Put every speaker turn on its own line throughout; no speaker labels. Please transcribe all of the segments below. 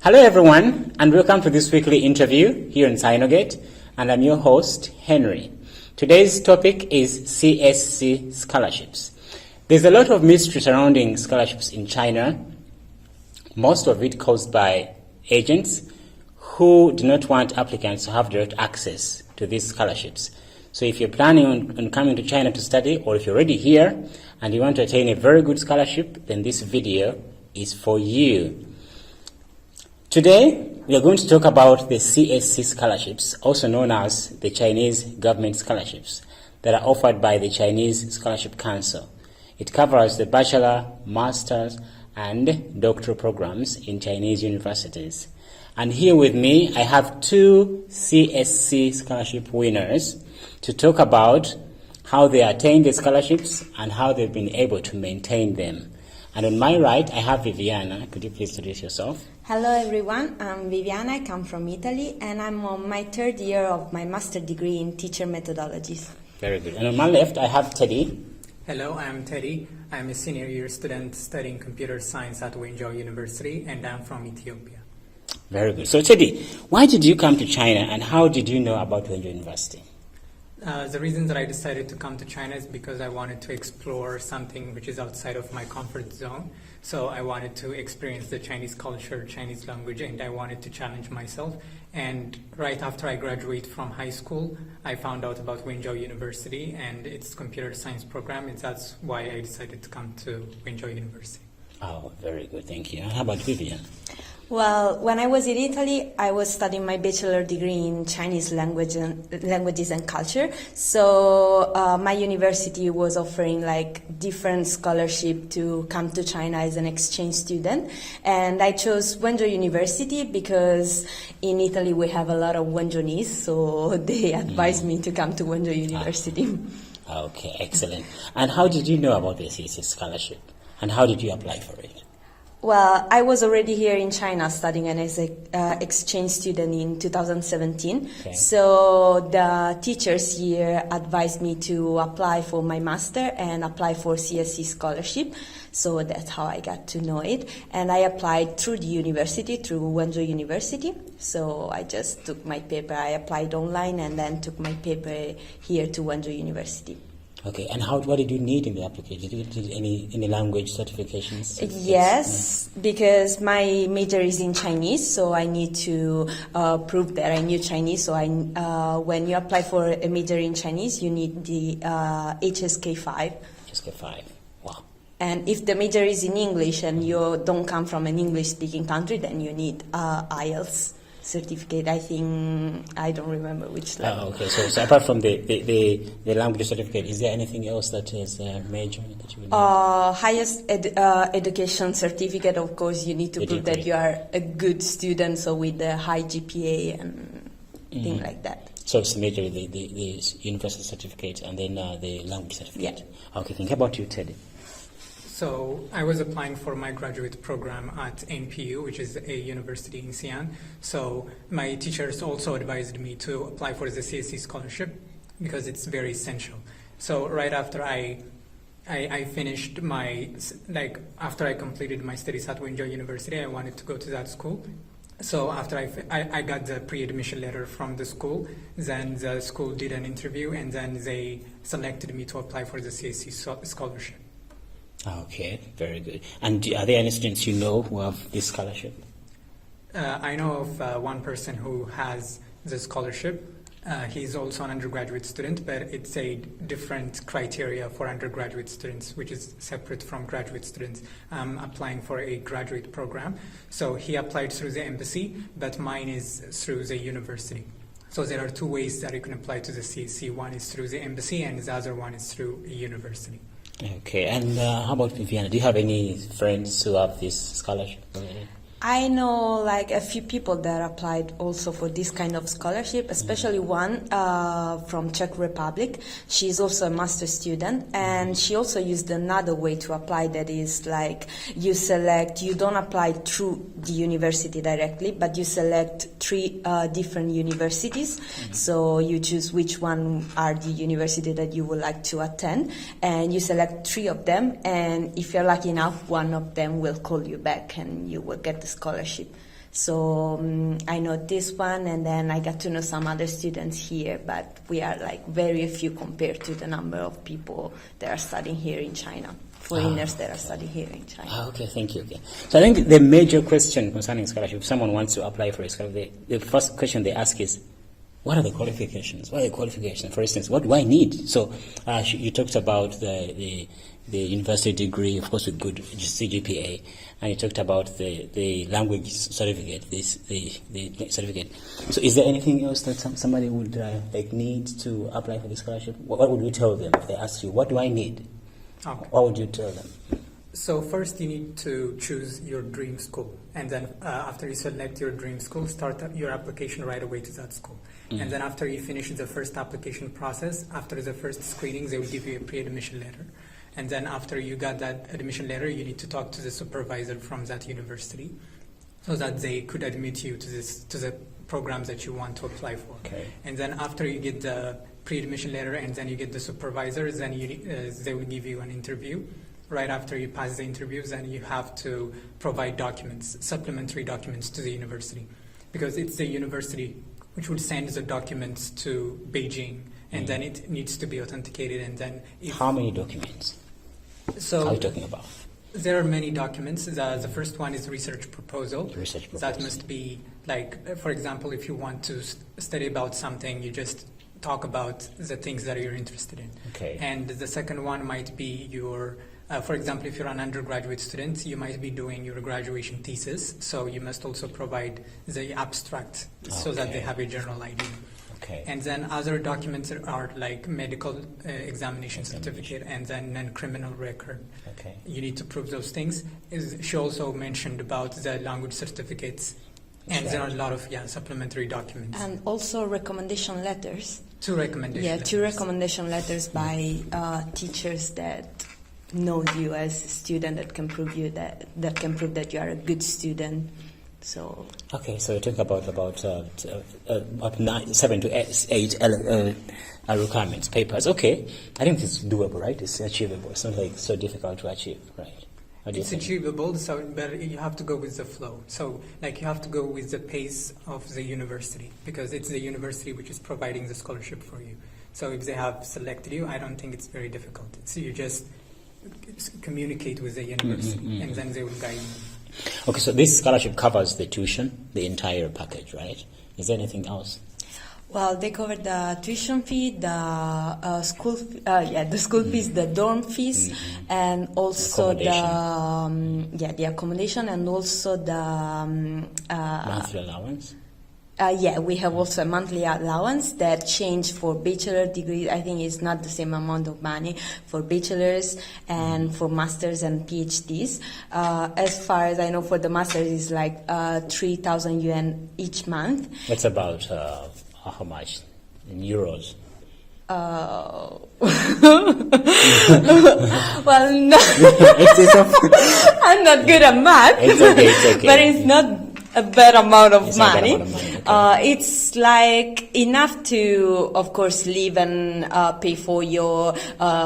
Hello everyone, and welcome to this weekly interview here in SinoGate, and I'm your host, Henry. Today's topic is CSC scholarships. There's a lot of mystery surrounding scholarships in China, most of it caused by agents who do not want applicants to have direct access to these scholarships. So if you're planning on coming to China to study, or if you're already here and you want to attain a very good scholarship, then this video is for you. Today, we are going to talk about the CSC scholarships, also known as the Chinese government scholarships, that are offered by the Chinese Scholarship Council. It covers the bachelor, master's, and doctoral programs in Chinese universities. And here with me, I have two CSC scholarship winners to talk about how they attained the scholarships and how they've been able to maintain them. And on my right, I have Viviana. Could you please introduce yourself?
Hello everyone, I'm Viviana, I come from Italy, and I'm on my third year of my master's degree in teacher methodologies.
Very good. And on my left, I have Teddy.
Hello, I'm Teddy. I'm a senior year student studying computer science at Wenzhou University, and I'm from Ethiopia.
Very good. So Teddy, why did you come to China, and how did you know about Wenzhou University?
The reason that I decided to come to China is because I wanted to explore something which is outside of my comfort zone. So I wanted to experience the Chinese culture, Chinese language, and I wanted to challenge myself. And right after I graduated from high school, I found out about Wenzhou University and its computer science program, and that's why I decided to come to Wenzhou University.
Oh, very good. Thank you. And how about Vivian?
Well, when I was in Italy, I was studying my bachelor degree in Chinese languages and culture. So my university was offering like different scholarship to come to China as an exchange student. And I chose Wenzhou University because in Italy we have a lot of Wenzhounese, so they advised me to come to Wenzhou University.
Okay, excellent. And how did you know about the CSC scholarship? And how did you apply for it?
Well, I was already here in China studying as an exchange student in 2017.
Okay.
So the teachers here advised me to apply for my master and apply for CSC scholarship. So that's how I got to know it. And I applied through the university, through Wenzhou University. So I just took my paper. I applied online and then took my paper here to Wenzhou University.
Okay, and what did you need in the application? Did you need any language certifications?
Yes, because my major is in Chinese, so I need to prove that I knew Chinese. So when you apply for a major in Chinese, you need the HSK5.
HSK5, wow.
And if the major is in English and you don't come from an English-speaking country, then you need IELTS certificate. I don't remember which level.
Okay, so apart from the language certificate, is there anything else that is major that you would need?
Highest education certificate, of course, you need to prove that you are a good student, so with a high GPA and things like that.
So it's major, the university certificate and then the language certificate. Yeah. Okay, think about you, Teddy.
So I was applying for my graduate program at NPU, which is a university in Xi'an. So my teachers also advised me to apply for the CSC scholarship because it's very essential. So right after I finished after I completed my studies at Wenzhou University, I wanted to go to that school. So after I got the pre-admission letter from the school, then the school did an interview and then they selected me to apply for the CSC scholarship.
Okay, very good. And are there any students you know who have this scholarship?
I know of one person who has the scholarship. He's also an undergraduate student, but it's a different criteria for undergraduate students, which is separate from graduate students. I'm applying for a graduate program. So he applied through the embassy, but mine is through the university. So there are two ways that you can apply to the CSC. One is through the embassy and the other one is through a university.
Okay, and how about Viviana? Do you have any friends who have this scholarship?
I know like a few people that applied also for this kind of scholarship, especially one from Czech Republic. She's also a master student, and she also used another way to apply, that is like you don't apply through the university directly, but you select three different universities. So you choose which one are the university that you would like to attend, and you select three of them, and if you're lucky enough, one of them will call you back and you will get the scholarship. So I know this one, and then I got to know some other students here, but we are like very few compared to the number of people that are studying here in China, foreigners that are studying here in China.
Okay, thank you. Okay. So I think the major question concerning scholarship, if someone wants to apply for a scholarship, the first question they ask is, what are the qualifications? What are the qualifications? For instance, what do I need? So you talked about the university degree, of course, with good CGPA, and you talked about the language certificate, the certificate. So is there anything else that somebody would need to apply for the scholarship? What would you tell them if they ask you, what do I need?
Okay.
What would you tell them?
So first you need to choose your dream school, and then after you select your dream school, start your application right away to that school. And then after you finish the first application process, after the first screenings, they will give you a pre-admission letter. And then after you got that admission letter, you need to talk to the supervisor from that university so that they could admit you to the programs that you want to apply for.
Okay.
And then after you get the pre-admission letter and then you get the supervisors, then they will give you an interview. Right after you pass the interviews, then you have to provide documents, supplementary documents to the university, because it's the university which will send the documents to Beijing, and then it needs to be authenticated. And then
how many documents?
So
how are you talking about?
There are many documents. The first one is research proposal.
Research proposal.
That must be like, for example, if you want to study about something, you just talk about the things that you're interested in.
Okay.
And the second one might be your, for example, if you're an undergraduate student, you might be doing your graduation thesis. So you must also provide the abstract so that they have a general idea.
Okay.
And then other documents are like medical examination certificate and then criminal record.
Okay.
You need to prove those things. She also mentioned about the language certificates, and there are a lot of supplementary documents.
And also recommendation letters.
2 recommendation letters.
2 recommendation letters by teachers that know you as a student, that can prove that you are a good student. So
okay, so you talk about 7 to 8 requirements, papers. Okay, I think it's doable, right? It's achievable. It's not like so difficult to achieve, right?
It's achievable, but you have to go with the flow. So, like, you have to go with the pace of the university, because it's the university which is providing the scholarship for you. So if they have selected you, I don't think it's very difficult. So you just communicate with the university, and then they will guide you.
Okay, so this scholarship covers the tuition, the entire package, right? Is there anything else?
Well, they cover the tuition fee, the school fees, the dorm fees, and also the accommodation, and also the
monthly allowance.
We have also a monthly allowance that change for bachelor degree. I think it's not the same amount of money for bachelors and for masters and PhDs. As far as I know, for the masters, it's like 3,000 yuan each month.
That's about how much in euros?
Well, no. I'm not good at math.
It's okay.
But it's not a bad amount of money.
Okay.
It's like enough to, of course, live and pay for your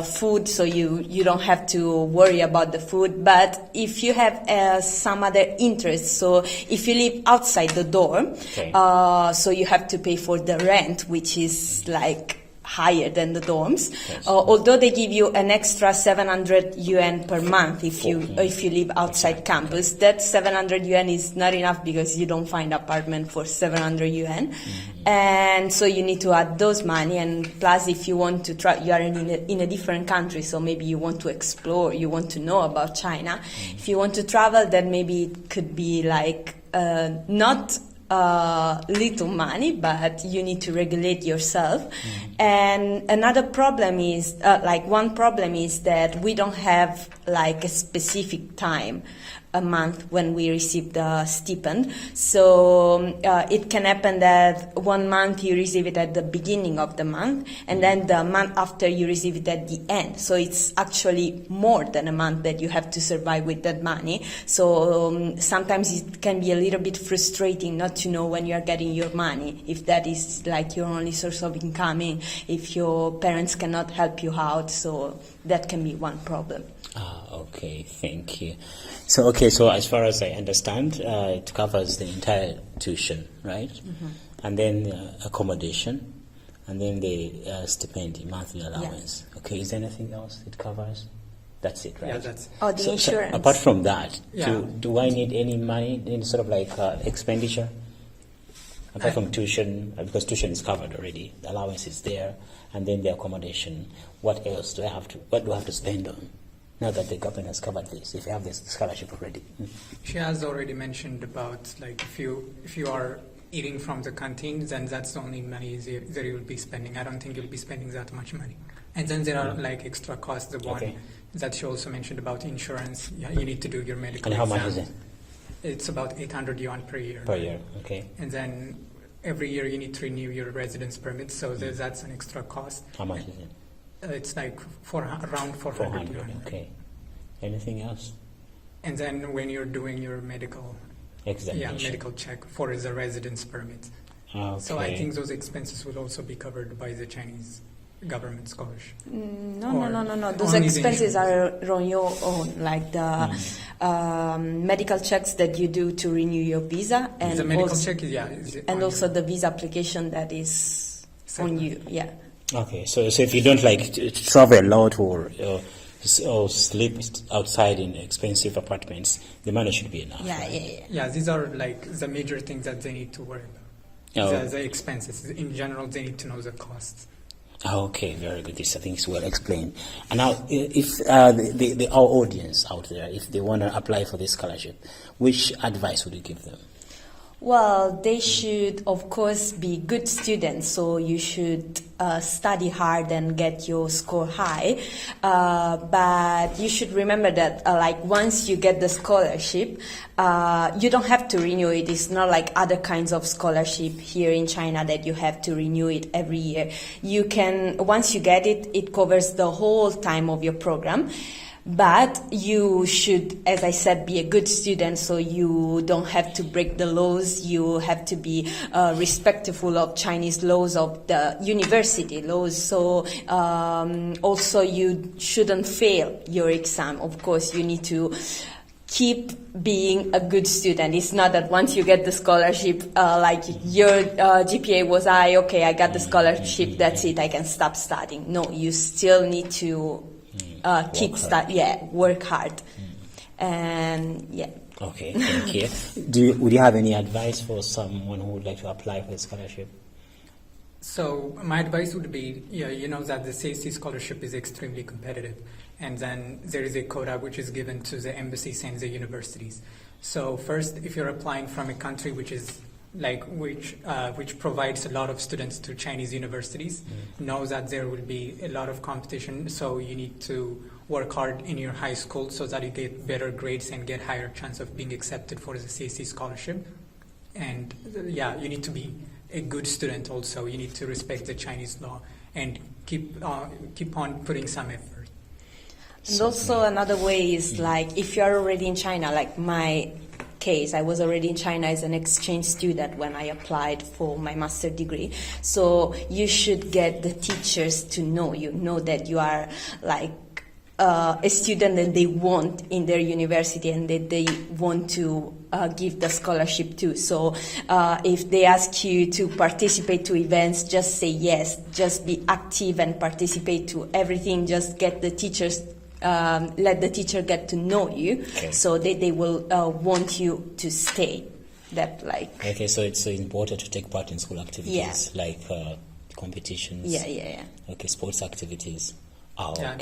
food, so you don't have to worry about the food. But if you have some other interest, so if you live outside the dorm, so you have to pay for the rent, which is like higher than the dorms, although they give you an extra 700 yuan per month if you live outside campus. That 700 yuan is not enough because you don't find apartment for 700 yuan, and so you need to add those money. And plus, if you want to try, you are in a different country, so maybe you want to explore, you want to know about China. If you want to travel, then maybe it could be like not little money, but you need to regulate yourself. And another problem is, one problem is that we don't have like a specific time a month when we receive the stipend. So it can happen that 1 month you receive it at the beginning of the month, and then the month after you receive it at the end. So it's actually more than a month that you have to survive with that money. So sometimes it can be a little bit frustrating not to know when you are getting your money, if that is like your only source of income, if your parents cannot help you out. So that can be one problem.
Okay, thank you. So, Okay, so as far as I understand, it covers the entire tuition, right? And then accommodation, and then the stipendium, monthly allowance. Okay, is there anything else it covers? That's it, right?
Yeah, that's.
Oh, the insurance.
So apart from that,
Yeah.
do I need any money, any sort of like expenditure? Apart from tuition, because tuition is covered already, the allowance is there, and then the accommodation. What else do I have to? What do I have to spend on? Now that the government has covered this, if you have this scholarship already.
She has already mentioned about like if you are eating from the canteen, then that's the only money that you will be spending. I don't think you'll be spending that much money. And then there are like extra costs. The one that she also mentioned about insurance. Yeah, you need to do your medical.
And how
exam.
much is it?
It's about 800 yuan per year.
Per year, okay.
And then every year you need to renew your residence permit, so that's an extra cost.
How much is it?
It's like around 400 yuan.
Okay. Anything else?
And then when you're doing your medical
Examination.
medical check for the residence permit.
Okay.
So I think those expenses will also be covered by the Chinese government scholarship.
No. Those
Only the
expenses
insurance.
are on your own, like the medical checks that you do to renew your visa, and
The medical
also,
check is
and
on
also
your-
the visa application that is on you. Yeah.
Okay, so if you don't like travel a lot or sleep outside in expensive apartments, the money should be enough.
Yeah,
right?
yeah.
Yeah, these are like the major things that they need to worry about.
Oh.
The expenses. In general, they need to know the costs.
Okay, very good. This I think is well explained. And now, if our audience out there, if they want to apply for this scholarship, which advice would you give them?
Well, they should, of course, be good students. So you should study hard and get your score high. But you should remember that, like, once you get the scholarship, you don't have to renew it. It's not like other kinds of scholarship here in China that you have to renew it every year. You can, once you get it, it covers the whole time of your program. But you should, as I said, be a good student, so you don't have to break the laws. You have to be respectful of Chinese laws, of the university laws. So also you shouldn't fail your exam. Of course, you need to keep being a good student. It's not that once you get the scholarship, like your GPA was high, okay, I got the scholarship, that's it, I can stop studying. No, you still need to work hard. And yeah.
Okay, thank you. Would you have any advice for someone who would like to apply for a scholarship?
So my advice would be, you know that the CSC scholarship is extremely competitive, and then there is a quota which is given to the embassies and the universities. So first, if you're applying from a country which is which provides a lot of students to Chinese universities, know that there will be a lot of competition, so you need to work hard in your high school so that you get better grades and get higher chance of being accepted for the CSC scholarship. And you need to be a good student also. You need to respect the Chinese law and keep on putting some effort.
And also another way is like if you're already in China, like my case, I was already in China as an exchange student when I applied for my master degree. So you should get the teachers to know that you are like a student that they want in their university and that they want to give the scholarship to. So if they ask you to participate to events, just say yes. Just be active and participate to everything. Just get the teachers. Let the teacher get to know you, so they will want you to stay.
Okay, so it's important to take part in school activities like competitions.
Yeah.
Okay, sports activities.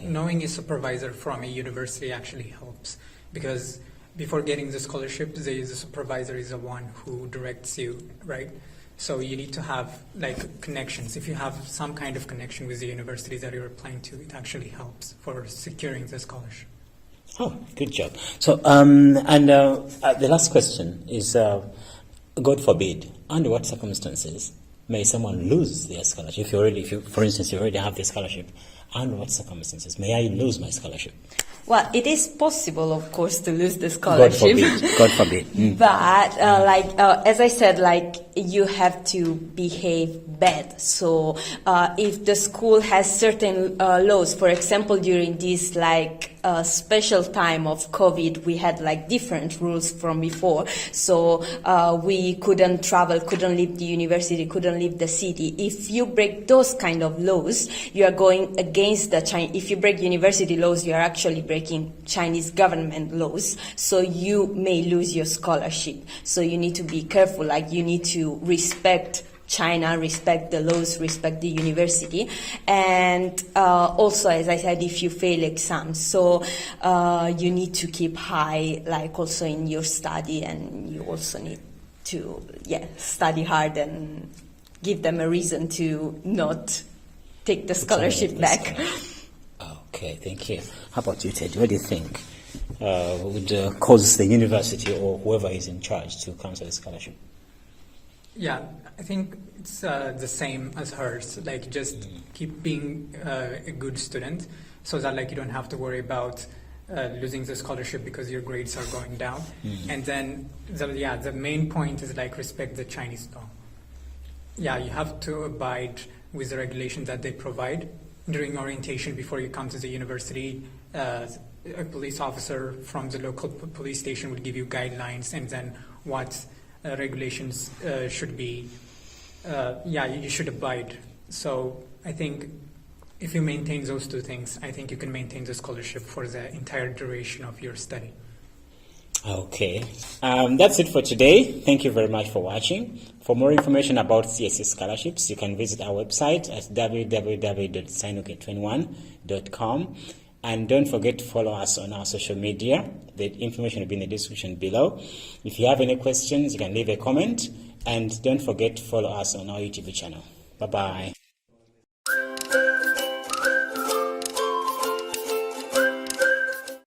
Knowing a supervisor from a university actually helps, because before getting the scholarship, the supervisor is the one who directs you, right? So you need to have like connections. If you have some kind of connection with the university that you're applying to, it actually helps for securing the scholarship.
Oh, good job. So, the last question is, God forbid, under what circumstances may someone lose their scholarship? For instance, you already have the scholarship, under what circumstances may I lose my scholarship?
Well, it is possible, of course, to lose the
God
scholarship.
forbid. God forbid.
But as I said, you have to behave bad. So if the school has certain laws, for example, during this special time of COVID, we had different rules from before. So we couldn't travel, couldn't leave the university, couldn't leave the city. If you break those kind of laws, you are going against the Chinese. If you break university laws, you are actually breaking Chinese government laws. So you may lose your scholarship. So you need to be careful. You need to respect China, respect the laws, respect the university, and also, as I said, if you fail exams, so you need to keep high, also in your study, and you also need to study hard and give them a reason to not take the scholarship back.
Okay, thank you. How about you, Ted? What do you think would cause the university or whoever is in charge to cancel the scholarship?
Yeah, I think it's the same as hers. Just keep being a good student, so that you don't have to worry about losing the scholarship because your grades are going down. And then the main point is respect the Chinese law. Yeah, you have to abide with the regulations that they provide. During orientation before you come to the university, a police officer from the local police station would give you guidelines, and then what regulations should be. You should abide. So I think if you maintain those two things, I think you can maintain the scholarship for the entire duration of your study.
Okay, that's it for today. Thank you very much for watching. For more information about CSC scholarships, you can visit our website at www.sinogate21.com. And don't forget to follow us on our social media. The information will be in the description below. If you have any questions, you can leave a comment. And don't forget to follow us on our YouTube channel. Bye-bye.